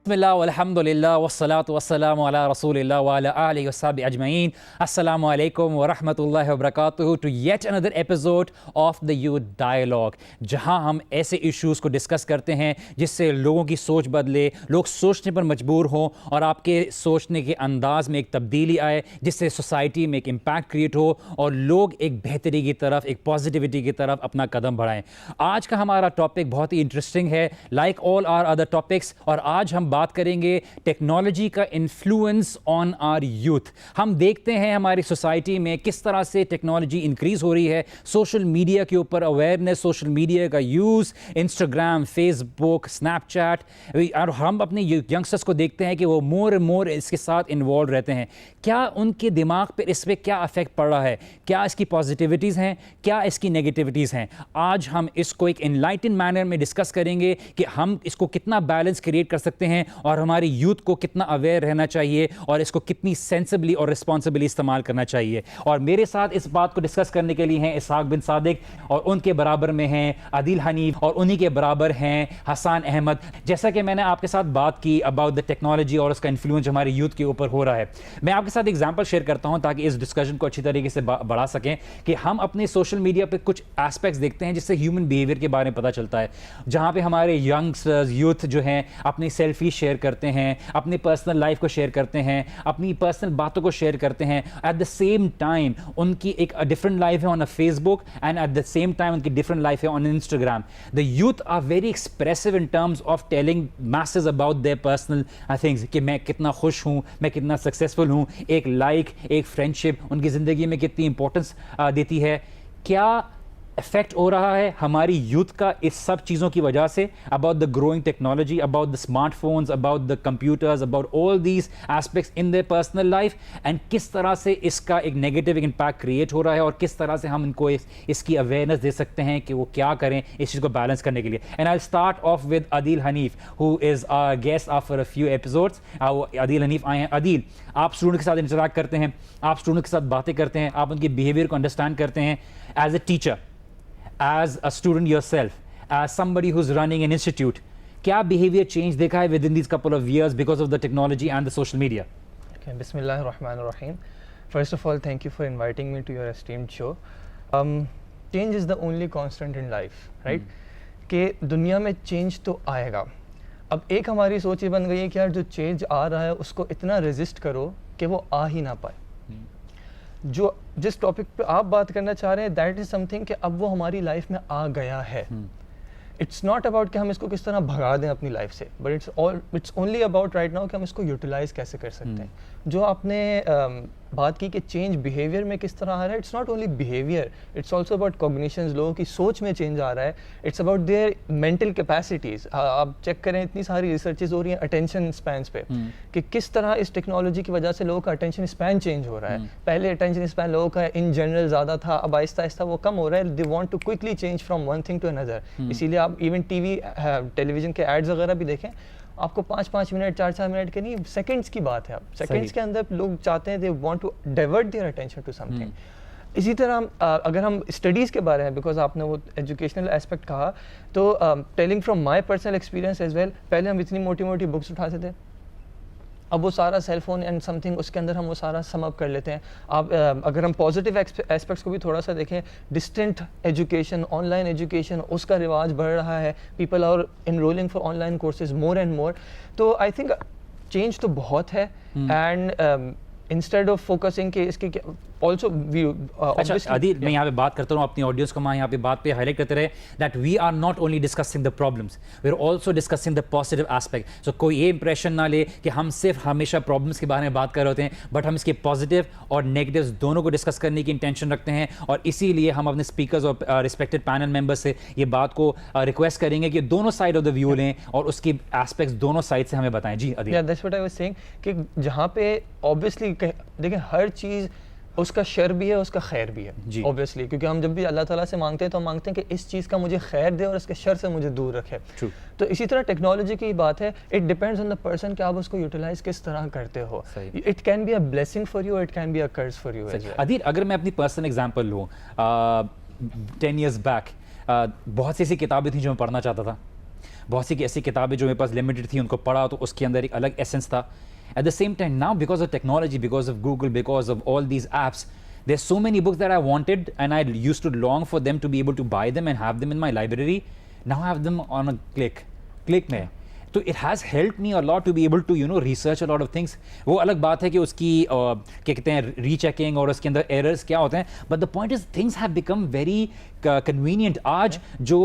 बिस्मिल्लाह वल्हम्दुलिल्लाह वस्सलातु वस्सलामु अला रसूलिल्लाह व अला आलिहि वस्सहबिहि अजमईन। अस्सलामु अलैकुम व रहमतुल्लाहि व बरकातुहू to yet another episode of the youth dialogue, जहां हम ऐसे इश्यूज़ को डिस्कस करते हैं जिससे लोगों की सोच बदले, लोग सोचने पर मजबूर हों और आपके सोचने के अंदाज में एक तब्दीली आए, जिससे सोसाइटी में एक इम्पैक्ट क्रिएट हो और लोग एक बेहतरी की तरफ, एक पॉजिटिविटी की तरफ अपना कदम बढ़ाएं। आज का हमारा टॉपिक बहुत ही इंटरेस्टिंग है, like all are other topics, और आज हम बात करेंगे टेक्नोलॉजी का इन्फ्लुएंस ऑन आवर यूथ। हम देखते हैं हमारी सोसाइटी में किस तरह से टेक्नोलॉजी इंक्रीज हो रही है, सोशल मीडिया के ऊपर अवेयरनेस, सोशल मीडिया का यूज़, इंस्टाग्राम, फेसबुक, स्नैपचैट, और हम अपने यंगस्टर्स को देखते हैं कि वो मोर एंड मोर इसके साथ इन्वॉल्व रहते हैं। क्या उनके दिमाग पर इस पर क्या अफेक्ट पड़ रहा है, क्या इसकी पॉजिटिविटीज़ हैं, क्या इसकी नेगेटिविटीज़ हैं? आज हम इसको एक इनलाइटेंड मैनर में डिस्कस करेंगे कि हम इसको कितना बैलेंस क्रिएट कर सकते हैं और हमारी यूथ को कितना अवेयर रहना चाहिए और इसको कितनी सेंसिबली और रिस्पॉन्सिबली इस्तेमाल करना चाहिए। और मेरे साथ इस बात को डिस्कस करने के लिए हैं इसहाक बिन सादिक, और उनके बराबर में हैं आदिल हनीफ, और उन्हीं के बराबर हैं हसन अहमद। जैसा कि मैंने आपके साथ बात की अबाउट द टेक्नोलॉजी और उसका इन्फ्लुएंस हमारे यूथ के ऊपर हो रहा है, मैं आपके साथ एग्जाम्पल शेयर करता हूँ ताकि इस डिस्कशन को अच्छी तरीके से बढ़ा सकें कि हम अपने सोशल मीडिया पर कुछ एस्पेक्ट्स देखते हैं जिससे ह्यूमन बिहेवियर के बारे में पता चलता है, जहाँ पे हमारे यंगस्टर्स, यूथ जो हैं अपनी सेल्फी शेयर करते हैं, अपनी पर्सनल लाइफ को शेयर करते हैं, अपनी पर्सनल बातों को शेयर करते हैं। एट द सेम टाइम उनकी एक डिफरेंट लाइफ है on a Facebook, and at the same time उनकी डिफरेंट लाइफ है on Instagram. The youth are very expressive in terms of telling message about their personal things, कि मैं कितना खुश हूँ, मैं कितना सक्सेसफुल हूँ। एक लाइक, एक फ्रेंडशिप उनकी ज़िंदगी में कितनी इंपॉर्टेंस देती है। क्या इफेक्ट हो रहा है हमारी यूथ का इस सब चीज़ों की वजह से, about the growing technology, about the smartphones, about the computers, about all these aspects in their personal life, and किस तरह से इसका एक नेगेटिव इम्पैक्ट क्रिएट हो रहा है और किस तरह से हम इनको इसकी अवेयरनेस दे सकते हैं कि वो क्या करें इस चीज़ को बैलेंस करने के लिए। And I start off with Adil Hanif, who is our guest after a few episodes. Adil Hanif आए हैं। आदिल, आप स्टूडेंट के साथ इंटरैक्ट करते हैं, आप स्टूडेंट के साथ बातें करते हैं, आप उनके बिहेवियर को अंडरस्टैंड करते हैं as a teacher, as a student yourself, as somebody who's running an institute, क्या behavior change देखा है within these couple of years because of the technology and the social media? Okay, Bismillahirrahmanirrahim. First of all, thank you for inviting me to your esteemed show. Change is the only constant in life, right? कि दुनिया में change तो आएगा। अब एक हमारी सोच ये बन गई है कि यार जो change आ रहा है उसको इतना resist करो कि वो आ ही ना पाए। जो जिस टॉपिक पे आप बात करना चाह रहे हैं दैट इज समथिंग कि अब वो हमारी लाइफ में आ गया है। इट्स नॉट अबाउट कि हम इसको किस तरह भगा दें अपनी लाइफ से, but it's only about right now कि हम इसको यूटिलाइज कैसे कर सकते हैं। जो आपने बात की कि चेंज बिहेवियर में किस तरह आ रहा है, it's not only behaviour, it's also about cognitions, लोगों की सोच में चेंज आ रहा है। It's about their mental capacities. आप चेक करें, इतनी सारी रिसर्चेज हो रही हैं अटेंशन स्पैन्स पे कि किस तरह इस टेक्नोलॉजी की वजह से लोगों का अटेंशन स्पैन चेंज हो रहा है। पहले अटेंशन स्पैन लोगों का इन जनरल ज़्यादा था, अब आहिस्ता आहिस्ता वो कम हो रहा है। They want to quickly change from one thing to another. इसीलिए आप इवन टेलीविजन के एड्स वगैरह भी देखें, आपको 5-5 मिनट, 4-4 मिनट के नहीं, सेकंड्स की बात है। अब सेकंड्स के अंदर लोग चाहते हैं, they want to divert their attention to something. इसी तरह अगर हम स्टडीज़ के बारे में, बिकॉज आपने वो एजुकेशनल एस्पेक्ट कहा, तो telling from my personal experience as well, पहले हम इतनी मोटी मोटी बुक्स उठाते थे, अब वो सारा सेल फोन एंड समथिंग उसके अंदर हम वो सारा सम अप कर लेते हैं। आप अगर हम पॉजिटिव एस्पेक्ट्स को भी थोड़ा सा देखें, डिस्टेंट एजुकेशन, ऑनलाइन एजुकेशन, उसका रिवाज बढ़ रहा है। People are enrolling for online courses more and more. तो आई थिंक चेंज तो बहुत है, एंड इंस्टेड ऑफ फोकसिंग कि इसके ऑल्सो वी आदिल, मैं यहाँ पे बात करता हूँ अपनी ऑडियंस को, मैं यहाँ पे बात पे हाईलाइट करते रहे that we are not only discussing the problems, we are also discussing the positive aspect. So कोई ये इंप्रेशन ना ले कि हम सिर्फ हमेशा प्रॉब्लम्स के बारे में बात कर रहे होते हैं, बट हम इसके पॉजिटिव और नेगेटिव्स दोनों को डिस्कस करने की इंटेंशन रखते हैं। और इसीलिए हम अपने स्पीकर्स और रिस्पेक्टेड पैनल मेंबर्स से ये बात को रिक्वेस्ट करेंगे कि दोनों साइड ऑफ द व्यू लें और उसकी एस्पेक्ट्स दोनों साइड से हमें बताएं। जी Adil. That's what I was saying कि जहाँ पे ऑब्वियसली देखिए हर चीज़ उसका शर भी है, उसका खैर भी है ऑब्वियसली, क्योंकि हम जब भी अल्लाह ताला से मांगते हैं तो हम मांगते हैं कि इस चीज़ का मुझे खैर दे और इसके शर से मुझे दूर रखे। तो इसी तरह टेक्नोलॉजी की बात है, it depends on the person कि आप उसको यूटिलाइज किस तरह करते हो। It can be a blessing for you, it can be a curse for you as well. Adeel, अगर मैं अपनी पर्सनल एग्जांपल लूँ, 10 years बैक बहुत सी ऐसी किताबें थी जो मैं पढ़ना चाहता था, बहुत सी ऐसी किताबें जो मेरे पास लिमिटेड थी उनको पढ़ा तो उसके अंदर एक अलग एसेंस था. At the same time, now because of technology, because of Google, because of all these apps, there's so many books that I wanted and I used to long for them to be able to buy them and have them in my library. Now I have them on a click में. तो it has helped me a lot to be able to research a lot of things. वो अलग बात है कि उसकी क्या कहते हैं रीचेकिंग और उसके अंदर एरर्स क्या होते हैं, but the point is things have become very convenient. आज जो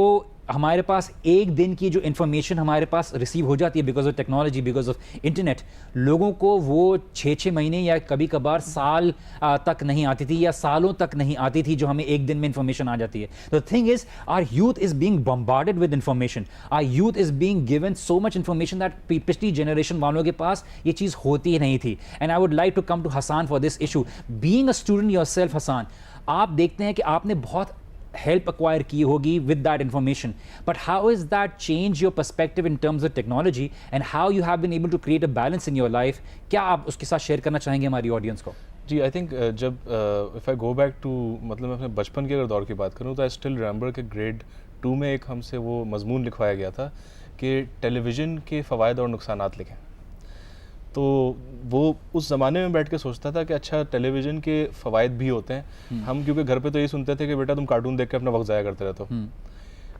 हमारे पास एक दिन की जो इन्फॉर्मेशन हमारे पास रिसीव हो जाती है because of technology, because of internet, लोगों को वो 6-6 महीने या कभी कभार साल तक नहीं आती थी या सालों तक नहीं आती थी जो हमें एक दिन में इन्फॉर्मेशन आ जाती है. The thing is our youth is being bombarded with information, our youth is being given so much information that पिछली जनरेशन वालों के पास ये चीज़ होती ही नहीं थी. And I would like to come to Hasan for this issue. Being a student yourself Hasan, आप देखते हैं कि आपने बहुत help acquire की होगी with that information, but how has that changed your perspective in terms of technology and how you have been able to create a balance in your life? क्या आप उसके साथ शेयर करना चाहेंगे हमारी ऑडियंस को? जी, आई थिंक जब if I go back to मतलब मैं अपने बचपन के अगर दौर की बात करूँ तो आई स्टिल रिमेंबर कि ग्रेड 2 में एक हमसे वो मजमून लिखवाया गया था कि टेलीविज़न के फ़वाइद और नुकसानात लिखें. तो वो उस ज़माने में बैठ के सोचता था कि अच्छा टेलीविज़न के फ़वाइद भी होते हैं. हम क्योंकि घर पे तो यही सुनते थे कि बेटा तुम कार्टून देख के अपना वक्त ज़ाया करते रहते हो.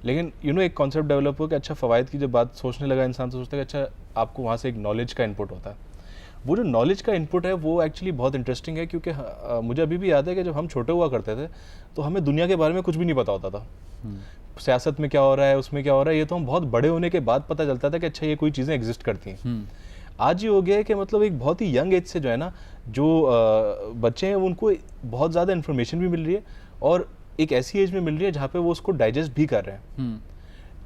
लेकिन एक कॉन्सेप्ट डेवलप हो कि अच्छा फ़वाइद की जब बात सोचने लगा इंसान तो सोचता है कि अच्छा आपको वहाँ से एक नॉलेज का इनपुट होता है. वो जो नॉलेज का इनपुट है वो एक्चुअली बहुत इंटरेस्टिंग है क्योंकि मुझे अभी भी याद है कि जब हम छोटे हुआ करते थे तो हमें दुनिया के बारे में कुछ भी नहीं पता होता था. सियासत में क्या हो रहा है, उसमें क्या हो रहा है, ये तो हम बहुत बड़े होने के बाद पता चलता था कि अच्छा ये कोई चीज़ें एग्जिस्ट करती हैं. आज ये हो गया है कि मतलब एक बहुत ही यंग एज से जो है ना जो बच्चे हैं उनको बहुत ज़्यादा इन्फॉर्मेशन भी मिल रही है और एक ऐसी एज में मिल रही है जहाँ पे वो उसको डाइजेस्ट भी कर रहे हैं.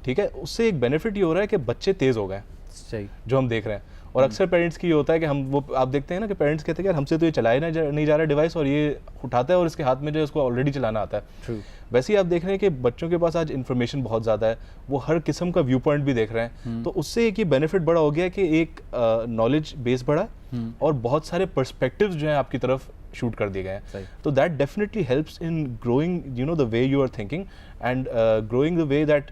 ठीक है, उससे एक बेनिफिट ये हो रहा है कि बच्चे तेज़ हो गए. सही जो हम देख रहे हैं. और अक्सर पेरेंट्स की ये होता है कि हम वो आप देखते हैं ना कि पेरेंट्स कहते हैं कि यार हमसे तो ये चलाया नहीं जा रहा डिवाइस और ये उठाता है और इसके हाथ में जो है उसको ऑलरेडी चलाना आता है. True. वैसे ही आप देख रहे हैं कि बच्चों के पास आज इन्फॉर्मेशन बहुत ज़्यादा है, वो हर किस्म का व्यू पॉइंट भी देख रहे हैं. तो उससे एक ये बेनिफिट बड़ा हो गया कि एक नॉलेज बेस बढ़ा और बहुत सारे पर्सपेक्टिव्स जो हैं आपकी तरफ शूट कर दिए गए हैं. तो that definitely helps in growing the way you are thinking and growing the way that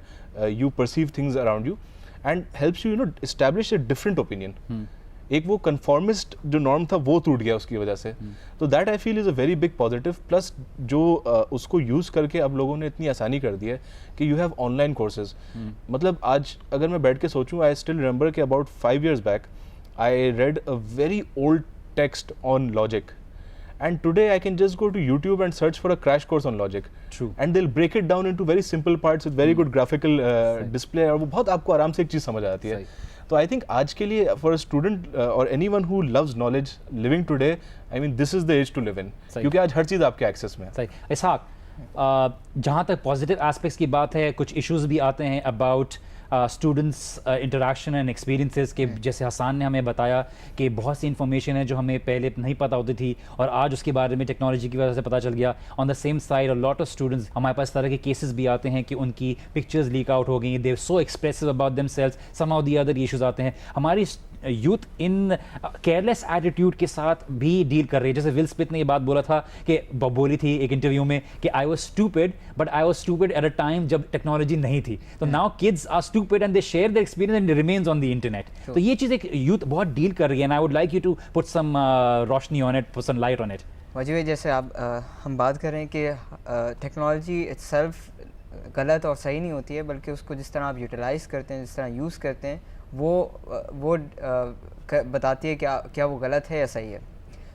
you perceive things around you and helps you establish a different opinion. एक वो कन्फॉर्मिस्ट जो नॉर्म था वो टूट गया उसकी वजह से. तो that I feel is a very big positive. Plus जो उसको यूज़ करके अब लोगों ने इतनी आसानी कर दी है कि यू हैव ऑनलाइन कोर्सेज. मतलब आज अगर मैं बैठ के सोचूं, आई स्टिल रिमेंबर कि about 5 years back I read a very old text on logic and today I can just go to YouTube and search for a crash course on logic. True. And they'll break it down into very simple parts with very good graphical display और वो बहुत आपको आराम से एक चीज़ समझ आती है. तो आई थिंक आज के लिए फॉर अ स्टूडेंट और anyone who loves knowledge living today, I mean this is the age to live in, क्योंकि आज हर चीज़ आपके एक्सेस में है. सही. इसहाक, जहाँ तक पॉजिटिव एस्पेक्ट्स की बात है, कुछ इश्यूज भी आते हैं about students interaction and experiences के, जैसे हसान ने हमें बताया कि बहुत सी इन्फॉर्मेशन है जो हमें पहले नहीं पता होती थी और आज उसके बारे में टेक्नोलॉजी की वजह से पता चल गया. On the same side, a lot of students, हमारे पास तरह के केसेस भी आते हैं कि उनकी पिक्चर्स लीक आउट हो गई, they so expressive about themselves, some of the other issues आते हैं. हमारी यूथ इन केयरलेस एटीट्यूड के साथ भी डील कर रही है. जैसे विल स्मिथ ने ये बात बोला था कि बोली थी एक इंटरव्यू में कि I was stupid, but I was stupid at a time जब टेक्नोलॉजी नहीं थी. तो now kids are stupid and they share their experience and remains on the internet. तो ये चीज़ एक यूथ बहुत डील कर रही है and I would like you to put some रोशनी on it, put some light on it. Wajib भाई, जैसे आप हम बात कर रहे हैं कि टेक्नोलॉजी इटसेल्फ गलत और सही नहीं होती है, बल्कि उसको जिस तरह आप यूटिलाइज़ करते हैं, जिस तरह यूज़ करते हैं, वो बताती है क्या वो गलत है या सही है.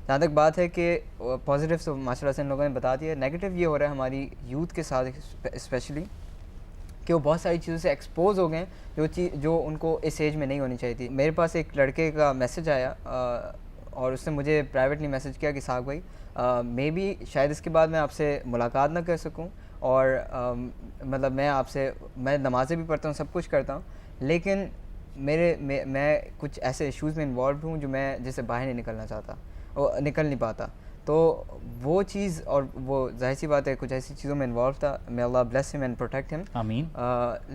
जहाँ तक बात है कि पॉजिटिव तो माशाल्लाह से इन लोगों ने बता दिया, नेगेटिव ये हो रहा है हमारी यूथ के साथ स्पेशली कि वो बहुत सारी चीज़ों से एक्सपोज हो गए जो उनको इस एज में नहीं होनी चाहिए थी. मेरे पास एक लड़के का मैसेज आया और उसने मुझे प्राइवेटली मैसेज किया कि साहब भाई, मे बी शायद इसके बाद मैं आपसे मुलाकात ना कर सकूं और मतलब मैं नमाज़ें भी पढ़ता हूँ, सब कुछ करता हूँ, लेकिन मैं कुछ ऐसे इश्यूज़ में इन्वॉल्व हूँ जो मैं जैसे बाहर नहीं निकलना चाहता और निकल नहीं पाता. तो वो चीज़, और वो जाहिर सी बात है कुछ ऐसी चीज़ों में इन्वॉल्व था. May Allah bless him and protect him. आमीन.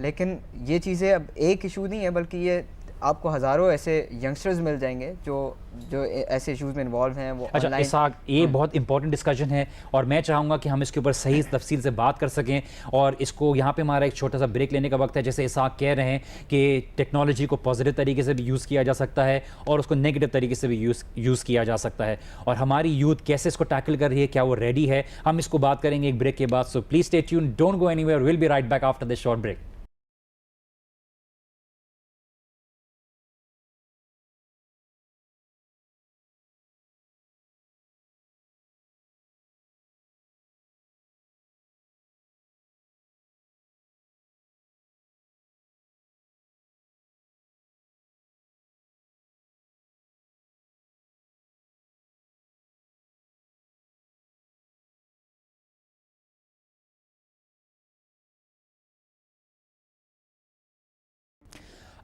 लेकिन ये चीज़ें अब एक इशू नहीं है, बल्कि ये आपको हज़ारों ऐसे यंगस्टर्स मिल जाएंगे जो ऐसे इश्यूज़ में इन्वॉल्व हैं, वो अच्छा ऑनलाइन। इसाक, ये बहुत इंपॉर्टेंट डिस्कशन है और मैं चाहूँगा कि हम इसके ऊपर सही तफसील से बात कर सकें और इसको यहाँ पे हमारा एक छोटा सा ब्रेक लेने का वक्त है। जैसे इसाक कह रहे हैं कि टेक्नोलॉजी को पॉजिटिव तरीके से भी यूज़ किया जा सकता है और उसको नेगेटिव तरीके से भी यूज़ किया जा सकता है, और हमारी यूथ कैसे इसको टैकल कर रही है, क्या वो रेडी है, हम इसको बात करेंगे एक ब्रेक के बाद। So please stay tuned, don't go anywhere, will be right back after this short break.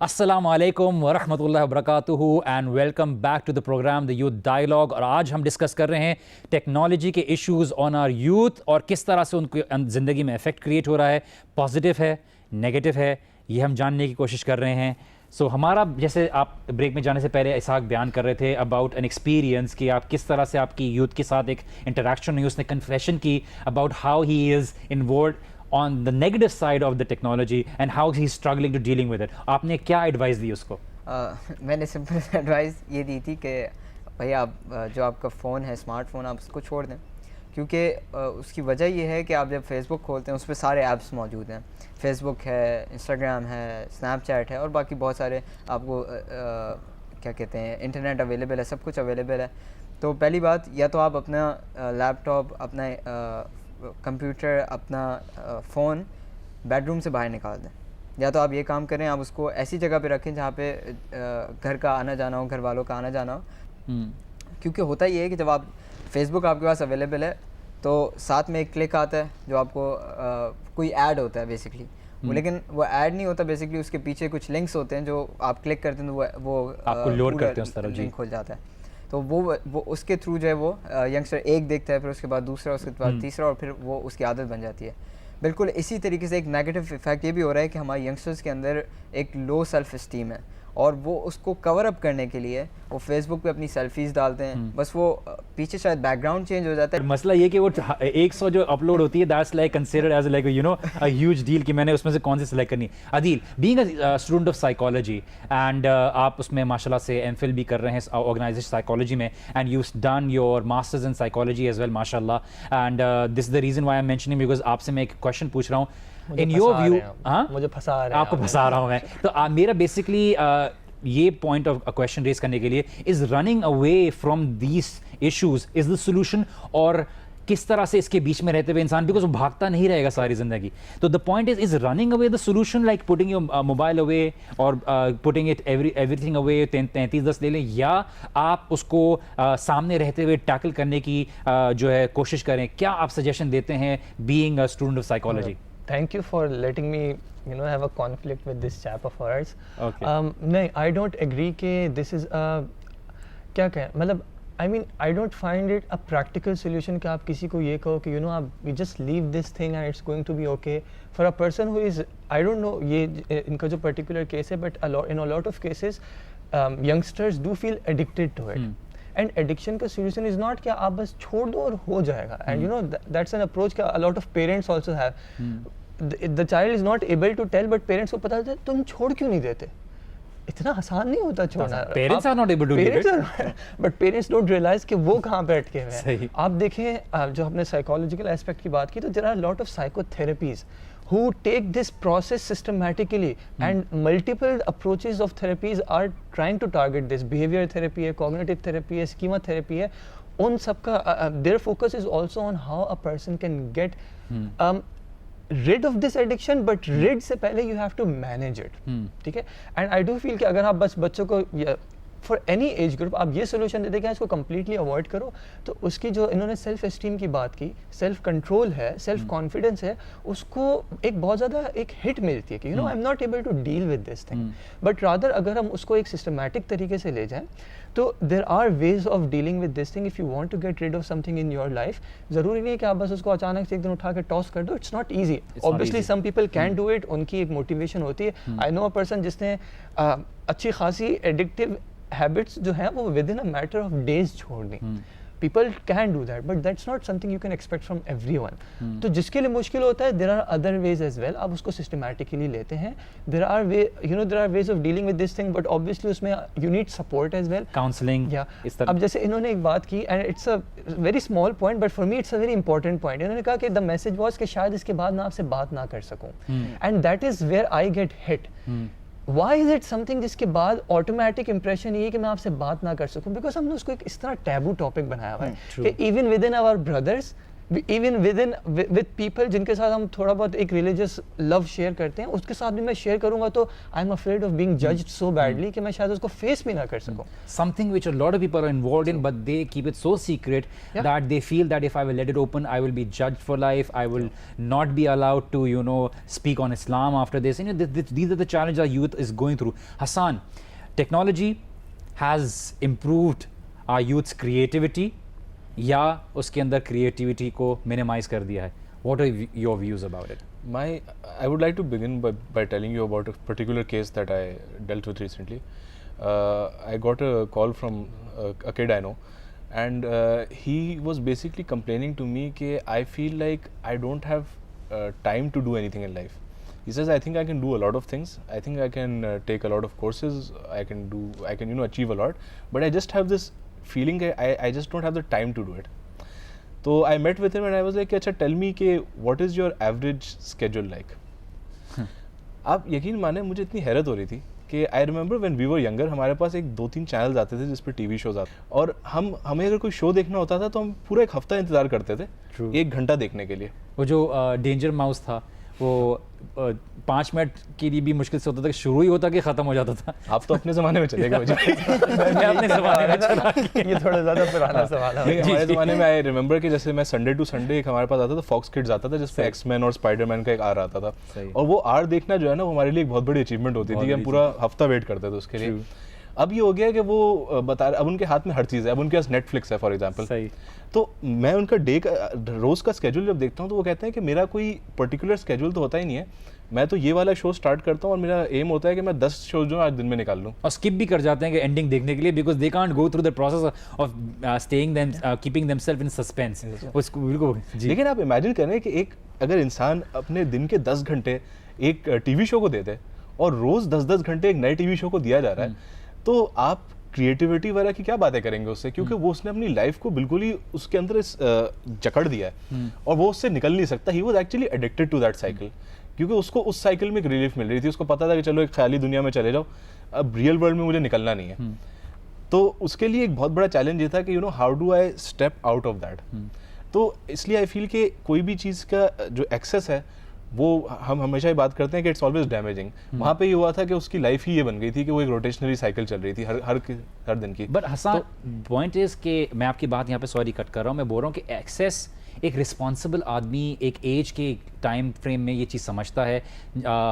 अस्सलाम वालेकुम वरहमतुल्लाहि वबरकातुहू and welcome back to the program the youth dialogue. और आज हम डिस्कस कर रहे हैं टेक्नोलॉजी के इश्यूज़ ऑन आर यूथ और किस तरह से उनकी ज़िंदगी में इफ़ेक्ट क्रिएट हो रहा है, पॉजिटिव है, नेगेटिव है, ये हम जानने की कोशिश कर रहे हैं। सो हमारा, जैसे आप ब्रेक में जाने से पहले इसाक बयान कर रहे थे अबाउट एन एक्सपीरियंस कि आप किस तरह से आपकी यूथ के साथ एक इंटरेक्शन हुई, उसने कन्फेशन की about how he is involve on the negative side of the technology and how he's struggling to dealing with it. आपने क्या एडवाइस दी उसको? मैंने सिंपल एडवाइस ये दी थी कि भाई आप जो आपका फ़ोन है, स्मार्टफोन, आप उसको छोड़ दें, क्योंकि उसकी वजह ये है कि आप जब फेसबुक खोलते हैं उस पर सारे ऐप्स मौजूद हैं। फेसबुक है, इंस्टाग्राम है, स्नैपचैट है और बाकी बहुत सारे आपको क्या कहते हैं, इंटरनेट अवेलेबल है, सब कुछ अवेलेबल है। तो पहली बात, या तो आप अपना लैपटॉप, अपना कंप्यूटर, अपना फ़ोन बेडरूम से बाहर निकाल दें, या तो आप ये काम करें, आप उसको ऐसी जगह पे रखें जहाँ पे घर का आना जाना हो, घर वालों का आना जाना हो। क्योंकि होता ये है कि जब आप फेसबुक आपके पास अवेलेबल है तो साथ में एक क्लिक आता है जो आपको कोई ऐड होता है बेसिकली वो, लेकिन वो ऐड नहीं होता बेसिकली, उसके पीछे कुछ लिंक्स होते हैं जो आप क्लिक करते हैं तो वो आपको लोड करते हैं उस तरफ, लिंक खुल जाता है। तो वो उसके थ्रू जो है वो यंगस्टर एक देखता है, फिर उसके बाद दूसरा, उसके बाद तीसरा, और फिर वो उसकी आदत बन जाती है। बिल्कुल इसी तरीके से एक नेगेटिव इफेक्ट ये भी हो रहा है कि हमारे यंगस्टर्स के अंदर एक लो सेल्फ इस्टीम है और वो उसको कवर अप करने के लिए वो फेसबुक पे अपनी सेल्फीज डालते हैं, बस वो पीछे शायद बैकग्राउंड चेंज हो जाता है। मसला ये कि वो 100 जो अपलोड होती है, that's like considered as like you know a huge deal कि मैंने उसमें से कौन सी सिलेक्ट करनी। Adeel, being a student of psychology and आप उसमें माशाल्लाह से एमफिल भी कर रहे हैं ऑर्गेनाइजेशन साइकोलॉजी में, and you done your masters in psychology as well माशाल्लाह, and this is the reason why I am mentioning, because आपसे मैं एक क्वेश्चन पूछ रहा हूँ। इन योर व्यू, हाँ मुझे फंसा रहे हैं, आपको फंसा रहा हूँ मैं, तो मेरा बेसिकली ये पॉइंट ऑफ क्वेश्चन रेज करने के लिए, is running away from these issues is the solution, और किस तरह से इसके बीच में रहते हुए इंसान, बिकॉज वो भागता नहीं रहेगा सारी जिंदगी, तो the point is running away the solution, like putting your mobile away और पुटिंग इट एवरीथिंग अवे, 33-10 ले लें, या आप उसको सामने रहते हुए टैकल करने की जो है कोशिश करें? क्या आप सजेशन देते हैं being a student of psychology? Thank you for letting me, you know, have a conflict with this chap of ours. Okay. नहीं, I don't agree कि this is a, क्या कहें, मतलब I mean, I don't find it a practical solution कि आप किसी को ये कहो कि you know आप we just leave this thing and it's going to be okay. For a person who is, I don't know ये इनका जो particular case है, but in a lot of cases youngsters do feel addicted to it. And addiction का solution is not कि आप बस छोड़ दो और हो जाएगा, and you know that's an approach का a lot of parents also have. The child is not able to tell, but parents को पता चलता है तुम छोड़ क्यों नहीं देते, इतना आसान नहीं होता छोड़ना। Parents are not able to give it, but parents don't realise कि वो कहाँ पे अटके हुए सही। हैं। आप देखें, जो हमने साइकोलॉजिकल एस्पेक्ट की बात की, तो there are lot of psychotherapies who take this process systematically, and multiple approaches of therapies are trying to target this. Behavior therapy है, cognitive therapy है, schema therapy है, उन सबका their focus is also on how a person can get rid of this addiction, but rid से पहले you have to manage it, ठीक है? And I do feel कि अगर आप बस बच्चों को फॉर एनी एज ग्रुप आप ये सोल्यूशन देते कि इसको कम्प्लीटली अवॉइड करो, तो उसकी जो इन्होंने सेल्फ एस्टीम की बात की, सेल्फ कंट्रोल है, सेल्फ कॉन्फिडेंस है, उसको एक बहुत ज़्यादा एक हिट मिलती है कि you know I am not able to deal with this thing. But rather अगर हम उसको एक सिस्टमैटिक तरीके से ले जाएं तो there are ways of dealing with this thing. If you want to get rid of something in your life, ज़रूरी नहीं है कि आप बस उसको अचानक से एक दिन उठा के टॉस कर दो, it's not easy. Obviously some people can do it, उनकी एक मोटिवेशन होती है। आई नो अ पर्सन जिसने अच्छी खासी एडिक्टिव हैबिट्स जो हैं वो with in a matter of days छोड़ दी। People can do that, but that's not something you can expect from everyone. तो जिसके लिए मुश्किल होता है, there are other ways as well. आप उसको systematically लेते हैं. There are ways of dealing with this thing, but obviously उसमें you need support as well. Counseling. Yeah. अब जैसे इन्होंने एक बात की, and it's a very small point, but for me it's a very important point. इन्होंने कहा कि the message was कि शायद इसके बाद मैं आपसे बात ना कर सकूं, and that is where I get hit. Why is it something जिसके बाद ऑटोमेटिक इंप्रेशन ये है कि मैं आपसे बात ना कर सकूं? बिकॉज हमने उसको एक इस तरह टैबू टॉपिक बनाया हुआ है कि even within our brothers, even with people जिनके साथ हम थोड़ा बहुत एक रिलीजियस लव शेयर करते हैं, उसके साथ भी मैं शेयर करूंगा तो I am afraid of being judged so badly कि मैं शायद उसको फेस भी ना कर सकूं। Something which a lot of people are involved in, but they keep it so secret that they feel that if I will let it open, I will be judged for life. I will not be allowed to, you know, speak on Islam after this. You know, these are the challenges our youth is going through. Hassan, technology has improved our youth's creativity, या उसके अंदर creativity को minimise कर दिया है? What are your views about it? I would like to begin by telling you about a particular case that I dealt with recently. I got a call from a kid I know, and he was basically complaining to me that I feel like I don't have time to do anything in life. He says, I think I can do a lot of things. I think I can take a lot of courses. I can you know, achieve a lot. But I just have this feeling I just don't have the time to do it. So I met with him and I was like, अच्छा tell me कि what is your average schedule like? आप यकीन माने मुझे इतनी हैरत हो रही थी कि I remember when we were younger हमारे पास एक 2-3 चैनल्स आते थे जिस पर टीवी शोज आते, और हमें अगर कोई शो देखना होता था तो हम पूरा एक हफ्ता इंतजार करते थे 1 घंटा देखने के लिए। वो जो डेंजर माउस था वो 5 मिनट के लिए भी मुश्किल से होता था कि शुरू ही होता कि ख़त्म हो जाता था। आप तो अपने ज़माने में चले गए मुझे अपने ज़माने में चला ये थोड़ा ज़्यादा पुराना सवाल है। हमारे ज़माने में आई रिमेंबर कि जैसे मैं संडे टू संडे एक हमारे पास आता था, फॉक्स किड्स आता था जिसपे एक्समैन और स्पाइडरमैन का एक आर आता था, और वो आर देखना जो है ना वो हमारे लिए एक बहुत बड़ी अचीवमेंट होती थी कि हम पूरा हफ्ता वेट करते थे उसके लिए। अब ये हो गया कि वो बता रहे, अब उनके हाथ में हर चीज़ है, अब उनके पास नेटफ्लिक्स है फॉर एग्जांपल। तो मैं उनका रोज़ का स्केड्यूल जब देखता हूँ तो वो कहते हैं कि मेरा कोई पर्टिकुलर स्केड्यूल तो होता ही नहीं है, मैं तो ये वाला शो स्टार्ट करता हूँ और मेरा एम होता है कि मैं 10 शो जो आज दिन में निकाल लूँ, और स्किप भी कर जाते हैं कि एंडिंग देखने के लिए, because they can't go through the process of staying them keeping themselves in suspense. उसको बिल्कुल। लेकिन आप इमेजिन करें कि एक अगर इंसान अपने दिन के 10 घंटे एक टीवी शो को देते हैं और रोज़ 10-10 घंटे एक नए टीवी शो को दिया जा रहा है, तो आप क्रिएटिविटी वगैरह की क्या बातें करेंगे उससे, क्योंकि वो उसने अपनी लाइफ को बिल्कुल ही उसके अंदर जकड़ दिया है और वो उससे निकल नहीं सकता। He was actually addicted to that cycle, क्योंकि उसको उस साइकिल में एक रिलीफ मिल रही थी। उसको पता था कि चलो एक ख्याली दुनिया में चले जाओ, अब रियल वर्ल्ड में मुझे निकलना नहीं है। तो उसके लिए एक बहुत बड़ा चैलेंज ये था कि you know how do I step out of that. तो इसलिए आई फील कि कोई भी चीज़ का जो एक्सेस है वो हम हमेशा ही बात करते हैं कि इट्स ऑलवेज डैमेजिंग। वहाँ पे ये हुआ था कि उसकी लाइफ ही ये बन गई थी कि वो एक रोटेशनरी साइकिल चल रही थी हर दिन की। बट हसन पॉइंट इज़ कि मैं आपकी बात यहाँ पे सॉरी कट कर रहा हूँ, मैं बोल रहा हूँ कि एक्सेस एक रिस्पॉन्सिबल आदमी एक एज के टाइम फ्रेम में ये चीज़ समझता है।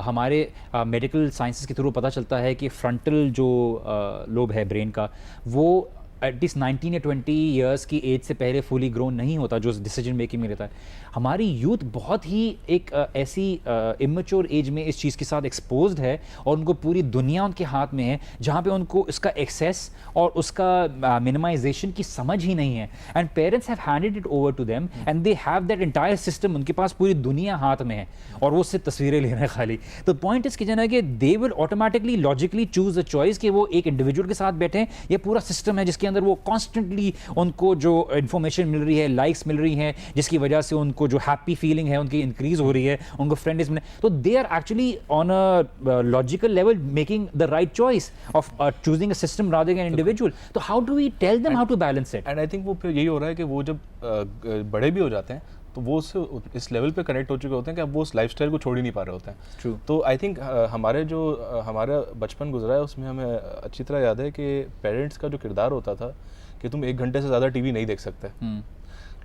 हमारे मेडिकल साइंसेस के थ्रू पता चलता है कि फ्रंटल जो लोब है ब्रेन का, वो एटलीस्ट 19 या 20 ईयर्स की एज से पहले फुली ग्रोन नहीं होता, जो डिसीजन मेकिंग में रहता है। हमारी यूथ बहुत ही एक ऐसी इमेच्योर एज में इस चीज़ के साथ एक्सपोज्ड है और उनको पूरी दुनिया उनके हाथ में है, जहाँ पे उनको इसका एक्सेस और उसका मिनिमाइजेशन की समझ ही नहीं है। And parents have handed it over to them and they have that entire system, उनके पास पूरी दुनिया हाथ में है और वो उससे तस्वीरें ले रहे हैं खाली। तो पॉइंट इस किचन है कि they will automatically logically choose a choice कि वो एक इंडिविजुअल के साथ बैठे हैं। ये पूरा सिस्टम है जिसके अंदर वो कॉन्स्टेंटली उनको जो इन्फॉर्मेशन मिल रही है, लाइक्स मिल रही हैं, जिसकी वजह से उनको जो हैप्पी फीलिंग है उनकी इंक्रीज हो रही है, उनको फ्रेंड लिस्ट में, तो they are actually on a logical level making the right choice of choosing a system rather than individual. तो how do we tell them how to balance it? And I think वो फिर यही हो रहा है कि वो जब बड़े भी हो जाते हैं तो वो उससे इस लेवल पे कनेक्ट हो चुके होते हैं कि अब वो उस लाइफस्टाइल को छोड़ ही नहीं पा रहे होते हैं। True. तो आई थिंक हमारा बचपन गुजरा है उसमें हमें अच्छी तरह याद है कि पेरेंट्स का जो किरदार होता था कि तुम 1 घंटे से ज़्यादा टीवी नहीं देख सकते,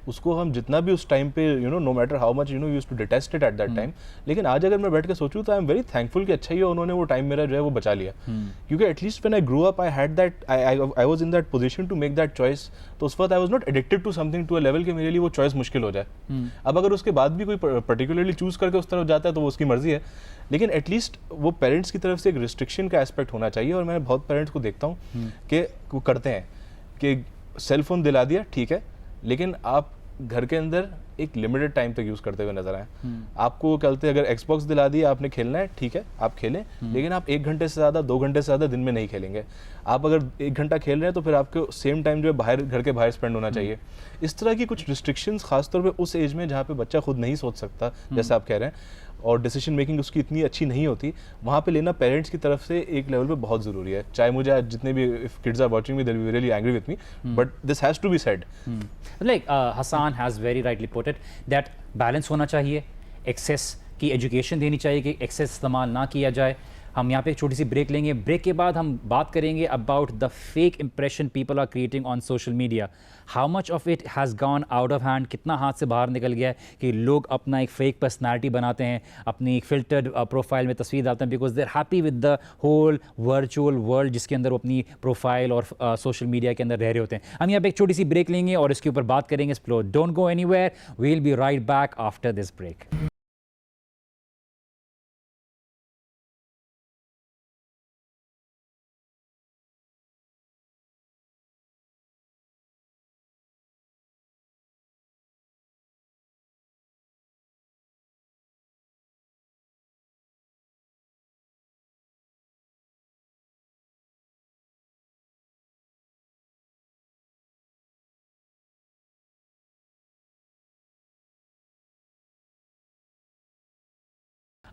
उसको हम जितना भी उस टाइम पे no matter how much use to detest it at that time, लेकिन आज अगर मैं बैठ के सोचूं तो आई एम वेरी थैंकफुल कि अच्छा ही उन्होंने वो टाइम मेरा जो है वो बचा लिया, क्योंकि at least when I grow up I had that I was in that position to make that choice. तो उस वक्त I was not addicted to something to a level कि मेरे लिए वो चॉइस मुश्किल हो जाए। अब अगर उसके बाद भी कोई पर्टिकुलरली चूज करके उस तरफ जाता है तो वो उसकी मर्जी है, लेकिन एटलीस्ट वो पेरेंट्स की तरफ से एक रिस्ट्रिक्शन का एस्पेक्ट होना चाहिए। और मैं बहुत पेरेंट्स को देखता हूँ कि वो करते हैं कि सेल फोन दिला दिया ठीक है, लेकिन आप घर के अंदर एक लिमिटेड टाइम तक यूज़ करते हुए नजर आए। आपको कहते अगर एक्सबॉक्स दिला दी आपने खेलना है ठीक है आप खेलें, लेकिन आप 1 घंटे से ज़्यादा 2 घंटे से ज़्यादा दिन में नहीं खेलेंगे। आप अगर 1 घंटा खेल रहे हैं तो फिर आपको सेम टाइम जो है बाहर घर के बाहर स्पेंड होना चाहिए। इस तरह की कुछ रिस्ट्रिक्शंस खासतौर पे उस एज में जहाँ पे बच्चा खुद नहीं सोच सकता जैसे आप कह रहे हैं, और डिसीजन मेकिंग उसकी इतनी अच्छी नहीं होती, वहाँ पे लेना पेरेंट्स की तरफ से एक लेवल पे बहुत ज़रूरी है। चाहे मुझे आज जितने भी if kids are watching me they will be really angry with me, but this has to be said. Like Hassan has very rightly put it that balance होना चाहिए, एक्सेस की एजुकेशन देनी चाहिए कि एक्सेस इस्तेमाल ना किया जाए। हम यहाँ पे एक छोटी सी ब्रेक लेंगे, ब्रेक के बाद हम बात करेंगे about the fake impression people are creating on social media, how much of it has gone out of hand, कितना हाथ से बाहर निकल गया है कि लोग अपना एक फेक पर्सनैलिटी बनाते हैं, अपनी एक फिल्टर्ड प्रोफाइल में तस्वीर डालते हैं because they are happy with the whole virtual world जिसके अंदर वो अपनी प्रोफाइल और सोशल मीडिया के अंदर रह रहे होते हैं। हम यहाँ पे एक छोटी सी ब्रेक लेंगे और इसके ऊपर बात करेंगे। Explore, don't go anywhere, we will be right back after this break.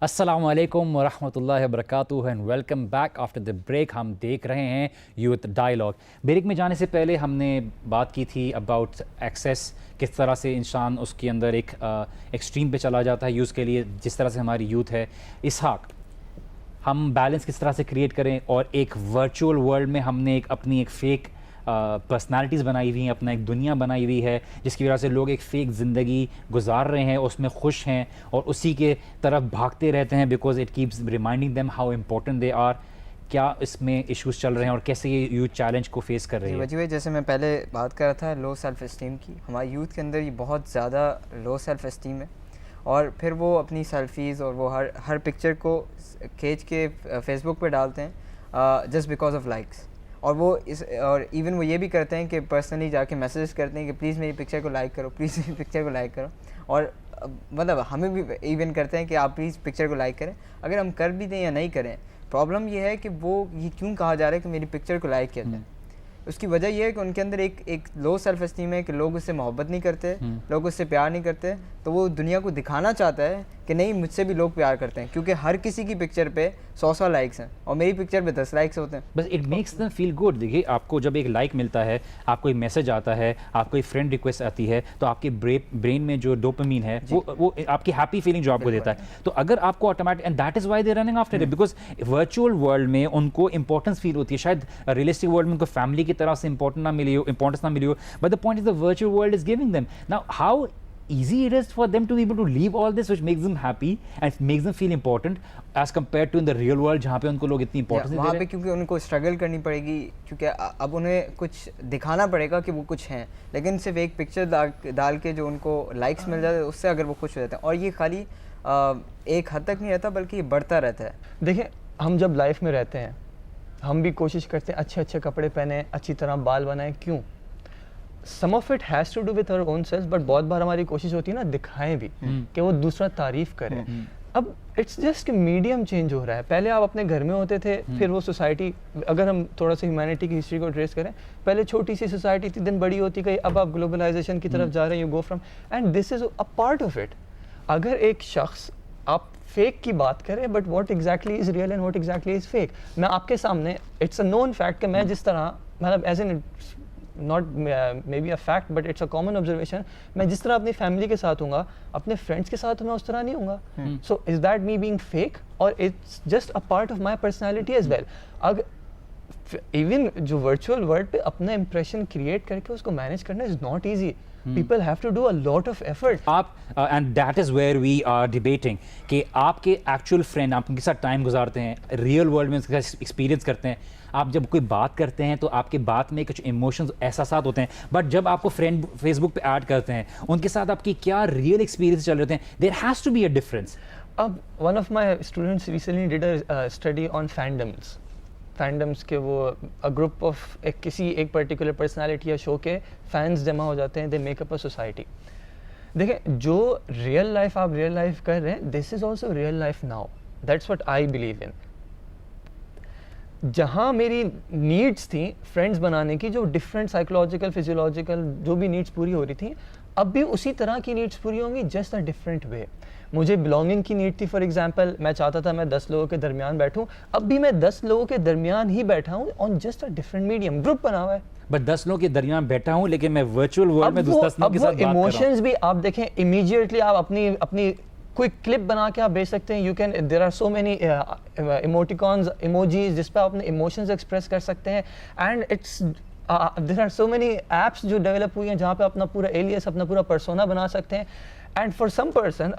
अस्सलामुअलैकुम वरहमतुल्लाहि वबरकातुहू and welcome back after the break. हम देख रहे हैं यूथ डायलॉग। ब्रेक में जाने से पहले हमने बात की थी अबाउट एक्सेस, किस तरह से इंसान उसके अंदर एक एक्सट्रीम पे चला जाता है यूज़ के लिए, जिस तरह से हमारी यूथ है। इसहाक, हम बैलेंस किस तरह से क्रिएट करें, और एक वर्चुअल वर्ल्ड में हमने एक अपनी एक फ़ेक पर्सनालिटीज़ बनाई हुई हैं, अपना एक दुनिया बनाई हुई है जिसकी वजह से लोग एक फ़ेक ज़िंदगी गुजार रहे हैं, उसमें खुश हैं और उसी के तरफ भागते रहते हैं because it keeps reminding them how important they are. क्या इसमें इश्यूज़ चल रहे हैं और कैसे ये यूथ चैलेंज को फेस कर रही है? वजी भाई, जैसे मैं पहले बात कर रहा था लो सेल्फ़ इस्टीम की, हमारे यूथ के अंदर ये बहुत ज़्यादा लो सेल्फ़ इस्टीम है और फिर वो अपनी सेल्फ़ीज़ और वो हर पिक्चर को खींच के फेसबुक पे डालते हैं जस्ट बिकॉज ऑफ लाइक्स। और इवन वो ये भी करते हैं कि पर्सनली जाके मैसेज करते हैं कि प्लीज़ मेरी पिक्चर को लाइक करो, प्लीज़ मेरी पिक्चर को लाइक करो। और मतलब हमें भी इवन करते हैं कि आप प्लीज़ पिक्चर को लाइक करें। अगर हम कर भी दें या नहीं करें, प्रॉब्लम ये है कि वो ये क्यों कहा जा रहा है कि मेरी पिक्चर को लाइक किया जाए। उसकी वजह यह है कि उनके अंदर एक लो सेल्फ एस्टीम है कि लोग उससे मोहब्बत नहीं करते, लोग उससे प्यार नहीं करते, तो वो दुनिया को दिखाना चाहता है कि नहीं, मुझसे भी लोग प्यार करते हैं, क्योंकि हर किसी की पिक्चर पे 100 लाइक्स हैं और मेरी पिक्चर पे 10 लाइक्स होते हैं। बस it makes them feel good. देखिए, आपको जब एक लाइक मिलता है, आपको एक मैसेज आता है, आपको एक फ्रेंड रिक्वेस्ट आती है, तो आपके ब्रेन में जो डोपामिन है वो आपकी हैप्पी फीलिंग जो आपको देता है। तो अगर आपको automatic, and that is why they running after it, because virtual world में उनको इंपॉर्टेंस फील होती है। शायद रियलिस्टिक वर्ल्ड में उनको फैमिली की तरह से इंपॉर्टेंस ना मिली हो, but the point is the virtual world is giving them now how easy it is for them to be able to leave all this which makes them happy and makes them feel important as compared to in the real world जहाँ पे उनको लोग इतनी importance नहीं दे रहे। वहाँ पे क्योंकि उनको स्ट्रगल करनी पड़ेगी, क्योंकि अब उन्हें कुछ दिखाना पड़ेगा कि वो कुछ हैं, लेकिन सिर्फ एक पिक्चर डाल के जो उनको लाइक्स मिल जाते हैं उससे अगर वो खुश हो जाते हैं। और ये खाली एक हद तक नहीं रहता बल्कि ये बढ़ता रहता है। देखिए, हम जब लाइफ में रहते हैं हम भी कोशिश करते हैं अच्छे अच्छे कपड़े पहने, अच्छी तरह बाल बनाएं। क्यों? Some of it has to do with our own self, but बहुत बार हमारी कोशिश होती है ना दिखाएं भी कि वो दूसरा तारीफ करे। अब इट्स जस्ट कि मीडियम चेंज हो रहा है। पहले आप अपने घर में होते थे, फिर वो सोसाइटी, अगर हम थोड़ा सा ह्यूमैनिटी की हिस्ट्री को ट्रेस करें, पहले छोटी सी सोसाइटी थी, दिन बड़ी होती गई, अब आप ग्लोबलाइजेशन की तरफ जा रहे हैं, you go from, and this is a part of it. अगर एक शख्स, आप फेक की बात करें, but what exactly is real and what exactly is fake, मैं आपके सामने, इट्स अ नोन फैक्ट कि मैं जिस तरह, मतलब as an not may B a fact but it's a common observation, मैं जिस तरह अपनी फैमिली के साथ हूँगा अपने फ्रेंड्स के साथ मैं उस तरह नहीं हूँगा. So is that me being fake और it's just a part of my personality as well. अगर इवन जो वर्चुअल वर्ल्ड पे अपना इंप्रेशन क्रिएट करके उसको मैनेज करना is not easy. People have to do a lot of effort. आप and that is where we are debating कि आपके एक्चुअल फ्रेंड आप उनके साथ टाइम गुजारते हैं, रियल वर्ल्ड में उसके साथ एक्सपीरियंस करते हैं, आप जब कोई बात करते हैं तो आपके बात में कुछ इमोशंस एहसासात होते हैं, बट जब आपको फ्रेंड फेसबुक पे ऐड करते हैं उनके साथ आपकी क्या रियल एक्सपीरियंस चल रहे हैं, there has to be a difference. अब one of my students recently did a study on fandoms. Fandoms के वो ग्रुप ऑफ किसी एक पर्टिकुलर पर्सनालिटी या शो के फैंस जमा हो जाते हैं, दे मेकअप अ सोसाइटी. देखें, जो रियल लाइफ आप रियल लाइफ कर रहे हैं, this is also real life now. That's what I believe in. जहाँ मेरी नीड्स थी फ्रेंड्स बनाने की, जो डिफरेंट साइकोलॉजिकल फिजियोलॉजिकल जो भी नीड्स पूरी हो रही थी, अब भी उसी तरह की नीड्स पूरी होंगी, जस्ट अ डिफरेंट वे. मुझे बिलोंगिंग की नीड थी, फॉर एग्जांपल मैं चाहता था मैं 10 लोगों के दरमियान बैठूं, अब भी मैं 10 लोगों के दरमियान ही बैठा हूं on just a different medium. Group बना हुआ है, बट 10 लोगों के दरमियान बैठा हूं, लेकिन मैं वर्चुअल वर्ल्ड में 10 लोगों के साथ बात कर रहा हूं. इमोशंस भी आप देखें, इमीडिएटली आप अपनी क्विक क्लिप बना के आप भेज सकते हैं. You can, there are so many emoticons, emojis जिस पे आप अपने इमोशंस एक्सप्रेस कर सकते हैं. And it's there are so many apps जो डेवलप हुई हैं जहाँ पे अपना पूरा एलियस, अपना पूरा पर्सोना बना सकते हैं. And for some person,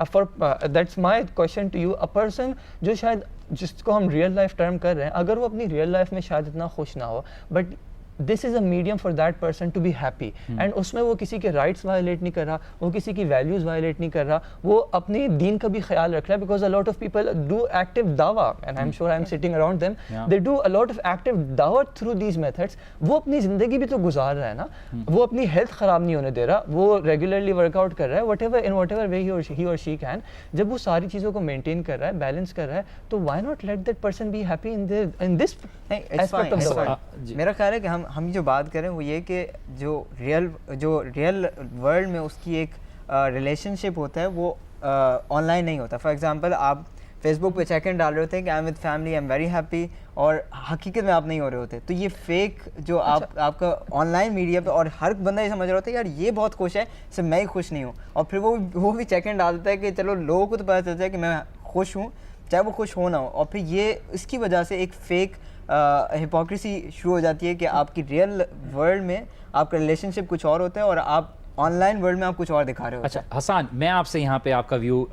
that's my question to you, a person जो शायद जिसको हम रियल लाइफ टर्म कर रहे हैं, अगर वो अपनी रियल लाइफ में शायद इतना खुश ना हो, but this is a medium for that person to be happy. एंड उसमें वो किसी के राइट्स वायलेट नहीं कर रहा, वो किसी की वैल्यूज़ वायलेट नहीं कर रहा, वो अपनी दीन का भी ख्याल रख रहा है. Because a lot of people do active दावा, and I am sure I am sitting around them, they do a lot of active दावा थ्रू दीज मेथड्स. वो अपनी ज़िंदगी भी तो गुजार रहा है ना, वो अपनी हेल्थ ख़राब नहीं होने दे रहा, वो रेगुलरली वर्कआउट कर रहा है, वट एवर वे ही और शी कैन. जब वो सारी चीज़ों को मेनटेन कर रहा है, बैलेंस कर रहा है, तो why not let that person be happy in this aspect of the world. मेरा ख्याल है कि हम जो बात करें वो ये कि जो रियल वर्ल्ड में उसकी एक रिलेशनशिप होता है वो ऑनलाइन नहीं होता. फॉर एग्जांपल, आप फेसबुक पे चेक इन डाल रहे होते हैं कि I am with family, I am very happy, और हकीकत में आप नहीं हो रहे होते. तो ये फेक जो आपका ऑनलाइन मीडिया पे, और हर बंदा ये समझ रहा होता है यार ये बहुत खुश है, सिर्फ मैं ही खुश नहीं हूँ. और फिर वो भी चेक इन डालता है कि चलो लोगों को तो पता चलता है कि मैं खुश हूँ, चाहे वो खुश हो ना हो. और फिर ये इसकी वजह से एक फेक हिपोक्रेसी शुरू हो जाती है कि आपकी रियल वर्ल्ड में आपका रिलेशनशिप कुछ और होता है और आप ऑनलाइन वर्ल्ड में आप कुछ और दिखा रहे हो. अच्छा हसन, मैं आपसे यहाँ पे आपका व्यू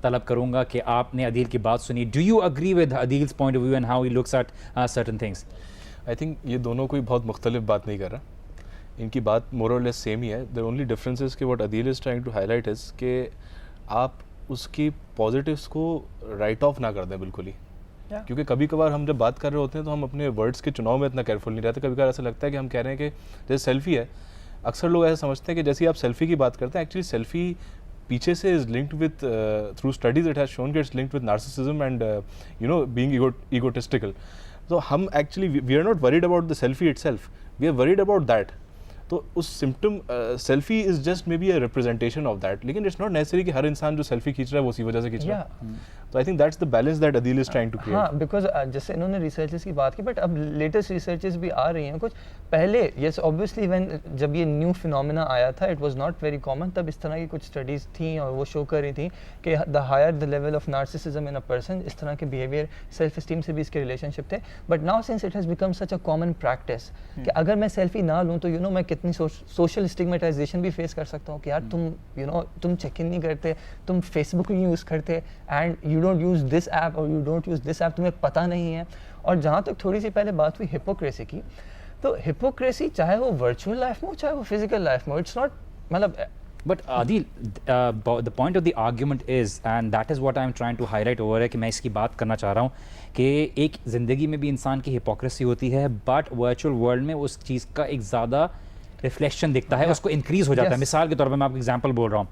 तलब करूँगा कि आपने अदील की बात सुनी. Do you agree with Adeel's point of view and how he looks at certain things? I think ये दोनों कोई बहुत मुख्तलिफ बात नहीं कर रहा, इनकी बात मोर और लेस सेम ही है. द ओनली डिफरेंस इज़ कि what Adeel is trying to highlight is कि आप उसकी पॉजिटिव्स को राइट ऑफ ना कर दें बिल्कुल ही. क्योंकि कभी कभार हम जब बात कर रहे होते हैं तो हम अपने वर्ड्स के चुनाव में इतना केयरफुल नहीं रहते. कभी कभार ऐसा लगता है कि हम कह रहे हैं कि जैसे सेल्फी है, अक्सर लोग ऐसा समझते हैं कि जैसे आप सेल्फी की बात करते हैं, एक्चुअली सेल्फी पीछे से is linked with through studies it has shown कि it's linked with narcissism and being egotistical. तो हम actually we are not worried about the selfie itself, we are worried about that. तो उस symptom selfie is just may be a representation of that, लेकिन it's not necessary कि हर इंसान जो selfie खींच रहा है वो उसी वजह से खींच रहा है. तो I think that's the balance that Adeel is trying to create. हाँ, बिकॉज जैसे इन्होंने रिसर्चेस की बात की, बट अब लेटेस्ट रिसर्चेस भी आ रही हैं कुछ. पहले यस ऑब्वियसली व्हेन जब ये न्यू फिनोमेना आया था, it was not very common, तब इस तरह की कुछ स्टडीज़ थी और वो शो कर रही थी कि the higher the level of narcissism in a person, इस तरह के बिहेवियर, सेल्फ इस्टीम से भी इसके रिलेशनशिप थे. But now since it has become such a common practice कि अगर मैं सेल्फी ना लूँ तो मैं कितनी सोशल स्टिग्मेटाइजेशन भी फेस कर सकता हूँ कि यार तुम चेक इन नहीं करते, तुम फेसबुक नहीं यूज़ करते, and you don't use this app और you don't use this app, तुम्हें पता नहीं है. और जहाँ तक थोड़ी सी पहले बात हुई हिपोक्रेसी की, तो हिपोक्रेसी चाहे वो वर्चुअल लाइफ में हो चाहे वो फिजिकल लाइफ में हो, इट्स नॉट मतलब. But Adil, the point of the argument is, and that is what I am trying to highlight over है कि मैं इसकी बात करना चाह रहा हूँ कि एक ज़िंदगी में भी इंसान की हिपोक्रेसी होती है, बट वर्चुअल वर्ल्ड में उस चीज़ का एक ज़्यादा रिफ्लेक्शन दिखता है, उसको इंक्रीज़ हो जाता है. मिसाल के तौर पर मैं आपको एग्जांपल बोल रहा हूँ,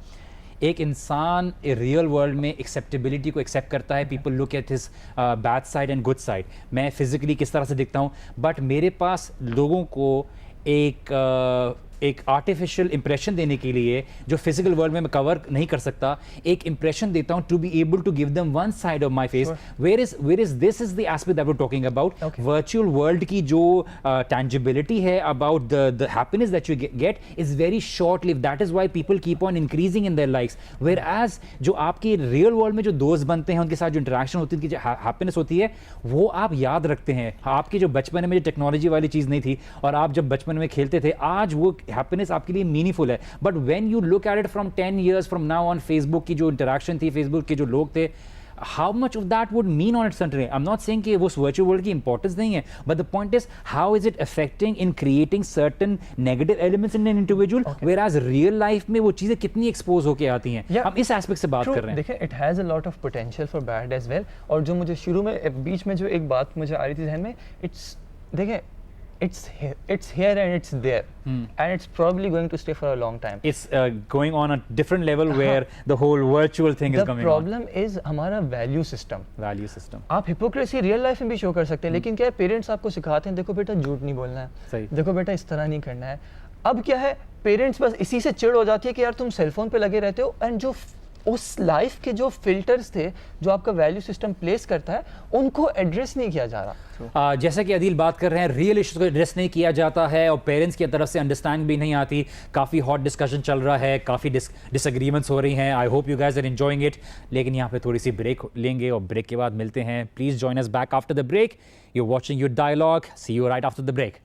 एक इंसान रियल वर्ल्ड में एक्सेप्टेबिलिटी को एक्सेप्ट करता है. People look at his bad side and good side. मैं फिजिकली किस तरह से दिखता हूँ, बट मेरे पास लोगों को एक एक आर्टिफिशियल इंप्रेशन देने के लिए जो फिजिकल वर्ल्ड में मैं कवर नहीं कर सकता, एक इंप्रेशन देता हूं to be able to give them one side of my face. Where is this is the aspect that we are talking about. Virtual world की जो टैंजिबिलिटी है about the happiness that you get is very short live. That is why people keep on increasing in their likes. Whereas जो आपके real world में जो दोस्त बनते हैं, उनके साथ जो इंटरेक्शन होती है, उनकी जो हैप्पीनेस होती है, वो आप याद रखते हैं. आपकी जो बचपन में जो टेक्नोलॉजी वाली चीज़ नहीं थी और आप जब बचपन में खेलते थे, आज वो हैप्पीनेस आपके लिए मीनिंगफुल है. But when you look at it from 10 years from now on, Facebook की जो इंटरेक्शन थी, फेसबुक के जो लोग थे, how much of that would mean on its own? I'm not saying कि वो virtual world की importance नहीं है, but the point is how is it affecting in creating certain negative elements in an individual, whereas real life में वो चीज़ें कितनी expose होके आती हैं. हम इस aspect से बात कर रहे हैं. देखिए, it has a lot of potential for bad as well. और जो मुझे शुरू में बीच में जो एक बात मुझे आ रही थी ज़हन में, देखिए it's here and it's there, and it's probably going to stay for a long time. It's going on a different level where the whole virtual thing is coming on. The problem is हमारा value system. आप hypocrisy real life में भी show कर सकते हैं, लेकिन क्या है, पेरेंट्स आपको सिखाते हैं, देखो बेटा झूठ नहीं बोलना है, देखो बेटा इस तरह नहीं करना है. अब क्या है, पेरेंट्स बस इसी से चिढ़ हो जाती है कि यार तुम सेलफोन पे लगे रहते हो, एंड जो उस लाइफ के जो फिल्टर्स थे जो आपका वैल्यू सिस्टम प्लेस करता है, उनको एड्रेस नहीं किया जा रहा. जैसा कि अदील बात कर रहे हैं, रियल इश्यूज को एड्रेस नहीं किया जाता है और पेरेंट्स की तरफ से अंडरस्टैंड भी नहीं आती. काफ़ी हॉट डिस्कशन चल रहा है, काफ़ी डिसएग्रीमेंट्स हो रही हैं. I hope you guys are enjoying it. लेकिन यहाँ पे थोड़ी सी ब्रेक लेंगे और ब्रेक के बाद मिलते हैं. Please join us back after the break. You are watching your dialogue. See you right after the break.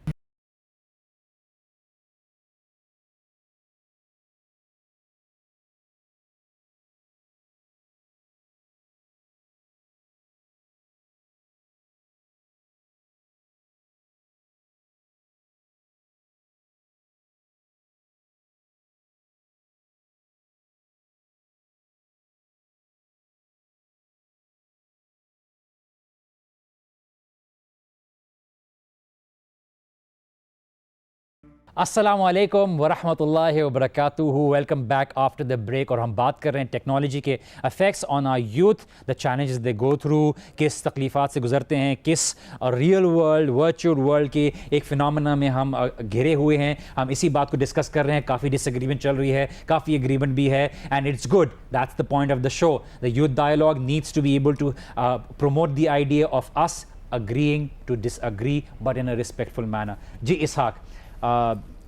अस्सलामुअलैकुम वरहमतुल्लाहि वबरकातुहू. Welcome back after the break. और हम बात कर रहे हैं टेक्नोलॉजी के effects on our youth, the challenges they go through, किस तकलीफ़ात से गुजरते हैं, किस रियल वर्ल्ड वर्चुअल वर्ल्ड के एक फिनोमेना में हम घिरे हुए हैं. हम इसी बात को डिस्कस कर रहे हैं. काफ़ी डिसएग्रीमेंट चल रही है, काफ़ी एग्रीमेंट भी है, and it's good. That's the point of the show. The youth dialogue needs to be able to promote the idea of us agreeing to disagree but in a respectful manner. जी Ishaq,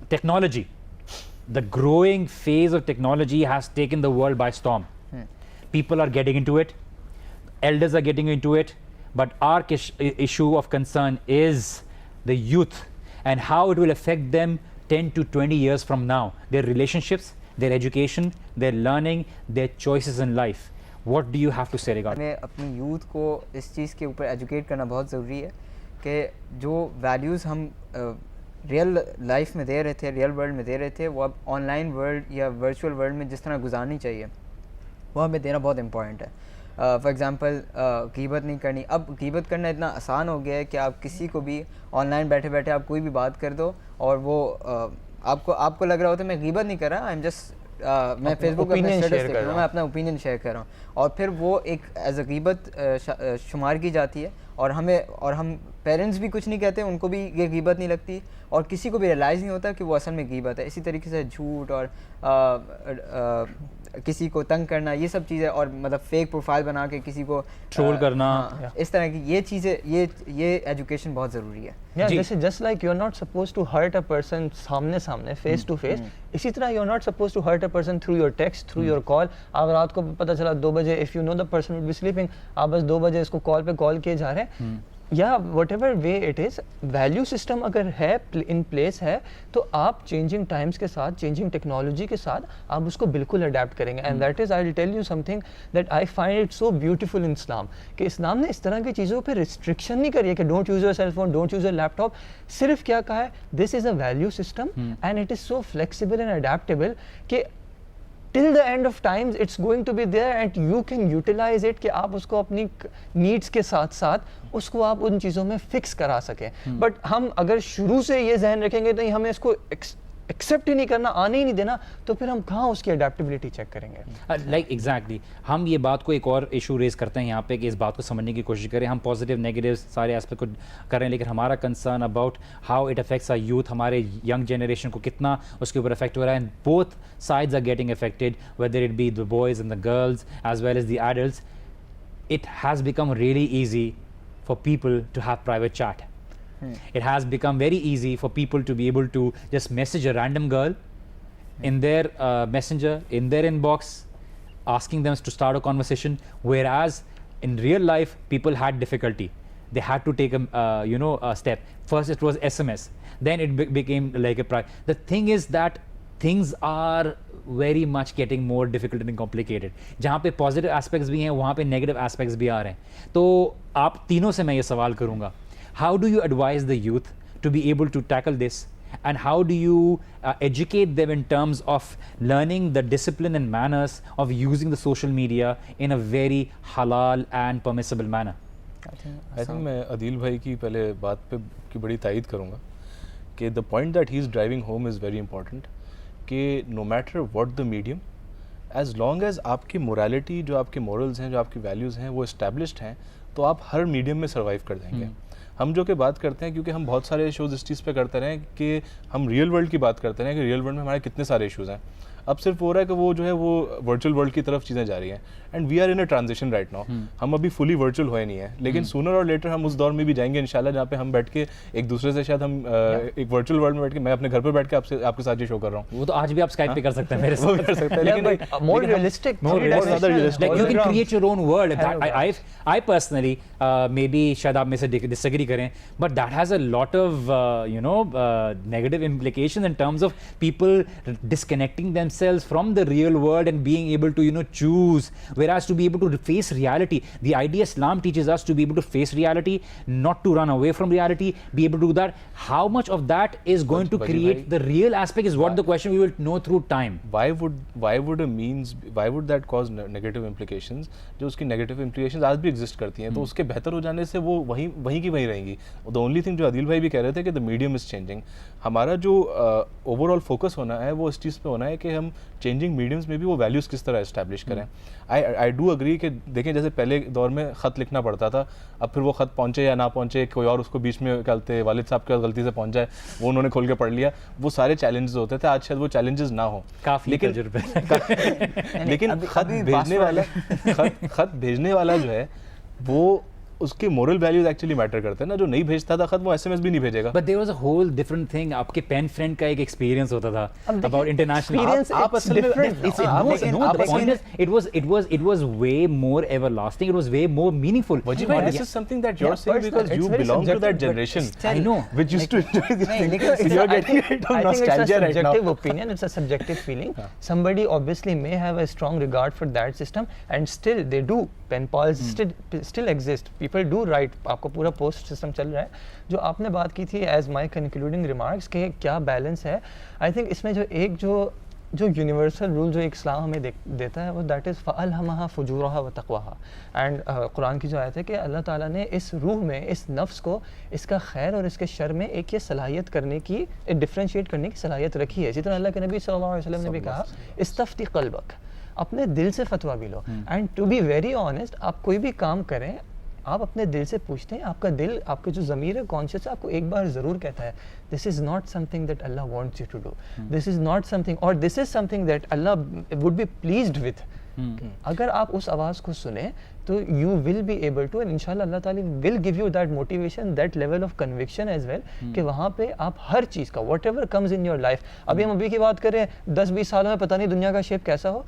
technology, the growing phase of technology has taken the world by storm. People are getting into it, elders are getting into it, but our issue of concern is the youth and how it will affect them 10 to 20 years from now, their relationships, their education, their learning, their choices in life. What do you have to say regarding? हमें अपनी youth को इस चीज़ के ऊपर educate करना बहुत ज़रूरी है कि जो वैल्यूज़ हम रियल लाइफ में दे रहे थे, रियल वर्ल्ड में दे रहे थे, वो अब ऑनलाइन वर्ल्ड या वर्चुअल वर्ल्ड में जिस तरह गुजारनी चाहिए, वो हमें देना बहुत इंपॉर्टेंट है. फॉर एग्ज़ाम्पल, गीबत नहीं करनी. अब गीबत करना इतना आसान हो गया है कि आप किसी को भी ऑनलाइन बैठे बैठे आप कोई भी बात कर दो और वो आपको लग रहा होता है मैं गीबत नहीं कर रहा, आई एम जस्ट मैं फेसबुक पे अपना स्टेटस देख रहा हूँ, मैं अपना ओपिनियन शेयर कर रहा हूँ, और फिर वो एक एज अ गीबत शुमार की जाती है. और हम पेरेंट्स भी कुछ नहीं कहते, उनको भी ये गीबत नहीं लगती, और किसी को भी रियलाइज़ नहीं होता कि वो असल में गीबत है. इसी तरीके से झूठ और किसी को तंग करना, ये सब चीज़ें, और मतलब फेक प्रोफाइल बना के किसी को ट्रोल करना, इस तरह की ये चीज़ें, ये एजुकेशन बहुत ज़रूरी है. जैसे just like you are not suppose to hurt a person सामने फेस टू फेस, इसी तरह you are not suppose to hurt a person through your text, through your call. आप रात को पता चला 2 बजे, if you know the person will be sleeping, आप बस 2 बजे इसको कॉल पे कॉल किए जा रहे हैं, या what ever way it is, value system अगर है इन प्लेस है, तो आप चेंजिंग टाइम्स के साथ, चेंजिंग टेक्नोलॉजी के साथ आप उसको बिल्कुल अडेप्ट करेंगे. And that is, I will tell you something that I find it so beautiful in Islam, कि इस्लाम ने इस तरह की चीज़ों पे रिस्ट्रिक्शन नहीं करी है कि don't use your cell phone, don't use your laptop. सिर्फ क्या कहा है, this is a value system and it is so flexible and adaptable कि till the end of times it's going to be there and you can utilize it, कि आप उसको अपनी needs के साथ साथ उसको आप उन चीज़ों में फिक्स करा सकें. बट हम अगर शुरू से ये जहन रखेंगे तो हमें इसको एक्सेप्ट ही नहीं करना, आने ही नहीं देना, तो फिर हम कहाँ उसकी अडेप्टेबिलिटी चेक करेंगे? लाइक एग्जैक्टली हम ये बात को एक और इशू रेज करते हैं यहाँ पे कि इस बात को समझने की कोशिश करें, हम पॉजिटिव नेगेटिव सारे एस्पेक्ट को करें, लेकिन हमारा concern about how it affects our youth, हमारे यंग जनरेशन को कितना उसके ऊपर इफेक्ट हो रहा है, and both sides are getting affected, whether it be the boys and the girls as well as the adults. It has become really easy for people to have private chat. It has become very easy for people to be able to just message a random girl in their messenger, in their inbox, asking them to start a conversation, whereas in real life people had difficulty. They had to take a step. First it was SMS, then it became like a the thing is that things are very much getting more difficult and complicated. जहाँ पे positive aspects भी हैं वहाँ पे negative aspects भी आ रहे हैं. तो आप तीनों से मैं ये सवाल करूँगा, how do you advise the youth to be able to tackle this, and how do you educate them in terms of learning the discipline and manners of using the social media in a very halal and permissible manner? I think मैं अदील भाई की पहले बात पे की बड़ी तायद करूँगा कि the point that he is driving home is very important, कि no matter what the medium, as long as आपकी मोरालिटी, जो आपके मॉरल्स हैं, जो आपकी वैल्यूज़ हैं वो इस्टेब्लिश्ड हैं, तो आप हर मीडियम में सर्वाइव कर जाएंगे. हम जो कि बात करते हैं, क्योंकि हम बहुत सारे इशूज़ इस चीज़ पे करते रहे कि हम रियल वर्ल्ड की बात करते हैं कि रियल वर्ल्ड में हमारे कितने सारे इशूज़ हैं. अब सिर्फ हो रहा है कि वो जो है वो वर्चुअल वर्ल्ड की तरफ चीज़ें जा रही हैं, and we are in a transition right now. हम अभी फुली वर्चुअल हुए नहीं है, लेकिन सूनर और लेटर हम उस दौर में भी जाएंगे इंशाल्लाह, जहाँ पे हम बैठ के एक दूसरे से शायद हम एक वर्चुअल वर्ल्ड में बैठ के, मैं अपने घर पर बैठ के आपके साथ ये शो कर रहा हूँ. वो तो आज भी आप स्काइप पे कर सकते हैं मेरे वो भी कर सकते हैं, लेकिन more realistic, like you can create your own world. I personally maybe शायद आप में से disagree करें, but that has a lot of negative implications in terms of people disconnecting themselves from the real world and being able to choose, whereas to be able to face reality, the idea Islam teaches us to be able to face reality, not to run away from reality, be able to do that. How much of that is going to create the real aspect is what the question we will know through time. Why would that cause negative implications? जो उसकी negative implications आज भी exist करती हैं, तो उसके बेहतर हो जाने से वो वहीं की वहीं रहेंगी. The only thing जो अदील भाई भी कह रहे थे कि the medium is changing. हमारा जो ओवरऑल फोकस होना है वो इस चीज़ पे होना है कि हम चेंजिंग मीडियम्स में भी वो वैल्यूज़ किस तरह इस्टेब्लिश करें. आई डू अग्री कि देखें, जैसे पहले दौर में ख़त लिखना पड़ता था, अब फिर वो ख़त पहुँचे या ना पहुँचे, कोई और उसको बीच में कहते, वालिद साहब के गलती से पहुँच जाए, वो उन्होंने खोल के पढ़ लिया, वो सारे चैलेंजेस होते थे. आज शायद वो चैलेंजेस ना हो, लेकिन ख़त भेजने वाला जो है वो उसके मोरल वैल्यूज एक्चुअली मैटर करते हैं ना. जो नहीं भेजता था खत, वो एसएमएस भी नहीं भेजेगा. But there was a whole different thing. आपके पेन फ्रेंड का एक एक्सपीरियंस होता था अबाउट इंटरनेशनल एक्सपीरियंस. आप असल में it was way more everlasting, it was way more meaningful. Wajib, this is something that you're saying because you belong to that generation. I know, which used to enjoy these things. You're getting rid of nostalgia right now. I think it's a subjective opinion, it's a subjective feeling. Somebody obviously may have a strong regard for that system, and still they do. Pen pals still exist. People do write. आपको पूरा post system चल रहा है. जो आपने बात की थी एज माई कंक्लूडिंग रिमार्क्स के क्या बैलेंस है, आई थिंक इसमें जो एक जो यूनिवर्सल रूल जो इस्लाम हमें देता है वो दैट इज़ फ़अल्हमहा फ़ुजूरहा व तक़वाहा. एंड कुरान की जो आयत है कि अल्लाह ताला ने इस रूह में, इस नफ्स को, इसका खैर और इसके शर में एक ये सलाहियत करने की, डिफ्रेंशिएट करने की सलाहियत रखी है. जितना अल्लाह के नबी सल्लल्लाहु अलैहि वसल्लम ने भी कहा, इस्तफ्ती क़ल्बक, अपने दिल से फतवा भी लो. And to be very honest, आप कोई भी काम करें, आप अपने दिल से पूछते हैं, आपका दिल, आपका जो ज़मीर है, कॉन्शियस है, आपको एक बार ज़रूर कहता है this is not something that Allah wants you to do, this is not something, और this is something that Allah would be pleased with. अगर आप उस आवाज़ को सुने तो you will be able to, and इंशाल्लाह अल्लाह ताला will give you that motivation, that level of conviction as well, कि वहाँ पे आप हर चीज़ का, whatever comes in your life, अभी हम अभी की बात करें 10-20 सालों में पता नहीं दुनिया का शेप कैसा हो,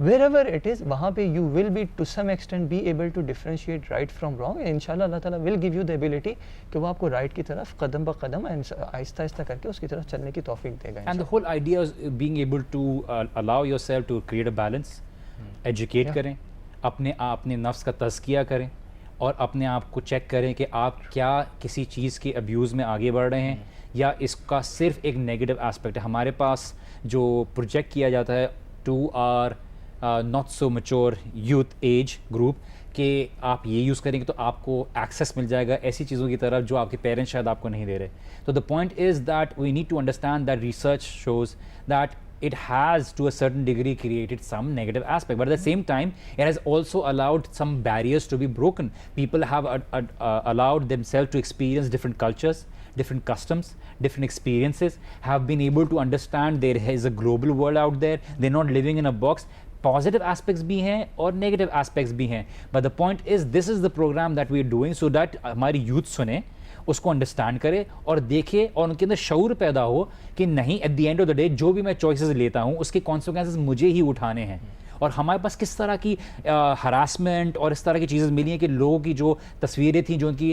wherever it is, वहाँ पे you will be to some extent be able to differentiate right from wrong, and इंशाल्लाह अल्लाह ताला will give you the ability कि वो आपको right की तरफ कदम ब कदम आहिस्ता आहिस्ता करके उसकी तरफ चलने की तौफीक देगा. And the whole idea is being able to allow yourself to create a balance, educate करें, अपने नफ्स का तज़किया करें, और अपने आप को चेक करें कि आप क्या किसी चीज़ के अब्यूज़ में आगे बढ़ रहे हैं, या इसका सिर्फ एक नेगेटिव एस्पेक्ट है. हमारे पास जो प्रोजेक्ट किया जाता है to are not so mature youth age group कि आप ये यूज़ करेंगे तो आपको एक्सेस मिल जाएगा ऐसी चीज़ों की तरफ जो आपके पेरेंट्स शायद आपको नहीं दे रहे. तो the point is that we need to understand that research shows that it has to a certain degree created some negative aspect, but at the same time it has also allowed some barriers to be broken. People have allowed themselves to experience different cultures, different customs, different experiences, have been able to understand there is a global world out there. They're not living in a box. Positive aspects भी हैं और negative aspects भी हैं, but the point is this is the program that we are doing so that हमारी youth सुने, उसको understand करे और देखे और उनके अंदर शऊर पैदा हो कि नहीं, at the end of the day जो भी मैं चॉइसेस लेता हूँ उसके कॉन्सिक्वेंसेस मुझे ही उठाने हैं. और हमारे पास किस तरह की हरासमेंट और इस तरह की चीज़ें मिली हैं कि लोगों की जो तस्वीरें थी जो उनकी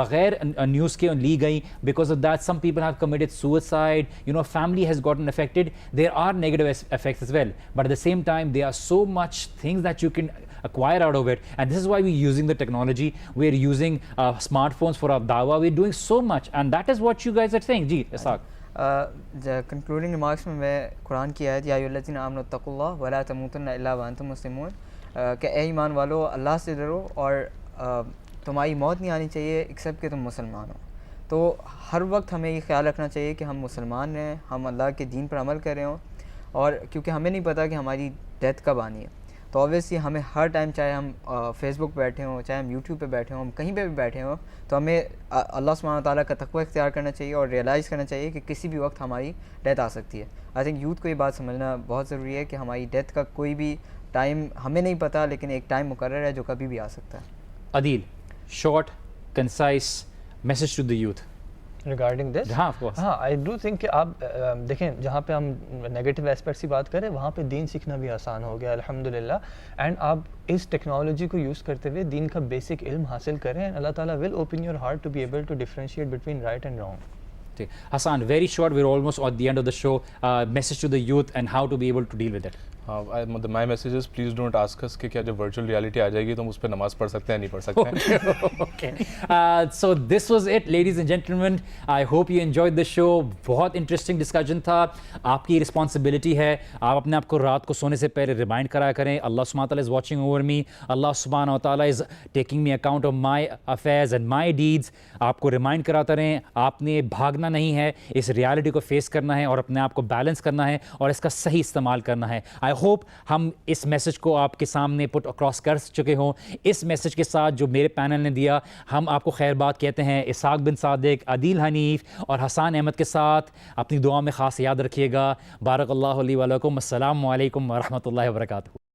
बगैर न्यूज़ के ली गई, because of that some people have committed suicide, you know, family has gotten affected. There are negative effects as well, but at the same time there are so much things that you can acquire out of it, and this is why we're using the technology. We're using smartphones for our dawah. We're doing so much, and that is what you guys are saying. जी Isaq. Concluding remarks में मैं कुरान की आयत या अय्युहल्लज़ीना आमनु तक़ुल्लाह व ला तमूतुन्ना इल्ला व अंतुम मुस्लिमून, कि ए ईमान वालो अल्लाह से डरो और तुम्हारी मौत नहीं आनी चाहिए एक्सेप्ट कि तुम मुसलमान हो. तो हर वक्त हमें ये ख्याल रखना चाहिए कि हम मुसलमान हैं, हम अल्लाह के दीन पर अमल कर रहे हों, और क्योंकि हमें नहीं पता कि हमारी डेथ कब आनी है. तो ऑब्वियसली हमें हर टाइम, चाहे हम फेसबुक पे बैठे हों, चाहे हम यूट्यूब पे बैठे हों, हम कहीं पे भी बैठे हों, तो हमें अल्लाह सुब्हानहू व तआला का तक़वा इख्तियार करना चाहिए और रियलाइज़ करना चाहिए कि किसी भी वक्त हमारी डेथ आ सकती है. आई थिंक यूथ को ये बात समझना बहुत ज़रूरी है कि हमारी डेथ का कोई भी टाइम हमें नहीं पता, लेकिन एक टाइम मुकर्रर है जो कभी भी आ सकता है. Adil, short, concise message to the youth. Regarding this, हाँ ऑफ कोर्स. हाँ, आई डू थिंक कि आप देखें, जहाँ पे हम नेगेटिव एस्पेक्ट्स की बात करें वहाँ पे दीन सीखना भी आसान हो गया अल्हम्दुलिल्लाह. एंड आप इस टेक्नोलॉजी को यूज़ करते हुए दीन का बेसिक इल्म हासिल करें, एंड अल्लाह ताला will open your heart to be able to differentiate between right and wrong. Hassan, very short, we're almost at the end of the show. Message to the youth and how to be able to deal with it. हाँ, my message is please don't ask us कि क्या जब virtual reality आ जाएगी तो हम उस पर नमाज़ पढ़ सकते हैं नहीं पढ़ सकते हैं. Okay. So this was it, ladies and gentlemen. I hope you enjoyed the show. बहुत इंटरेस्टिंग डिस्कशन था. आपकी रिस्पॉन्सिबिलिटी है, आप अपने आप को रात को सोने से पहले रिमाइंड करा करें, अल्लाह सुब्हानहू व तआला इज़ वॉचिंग ओवर मी, अल्लाह सुब्हानहू व तआला is taking me account of my affairs and my deeds. आपको रिमाइंड कराते रहें, आपने भागना नहीं है, इस रियलिटी को फेस करना है और अपने आप को बैलेंस करना है और इसका सही इस्तेमाल करना है. आई होप हम इस मैसेज को आपके सामने पुट अक्रॉस कर चुके हों. इस मैसेज के साथ जो मेरे पैनल ने दिया, हम आपको खैर बात कहते हैं. इसाक बिन सादिक, आदिल हनीफ और हसन अहमद के साथ अपनी दुआ में ख़ास याद रखिएगा. बारक अल्लाहु ली व लकुम. अस्सलामु अलैकुम व रहमतुल्लाहि व बरकातुहू.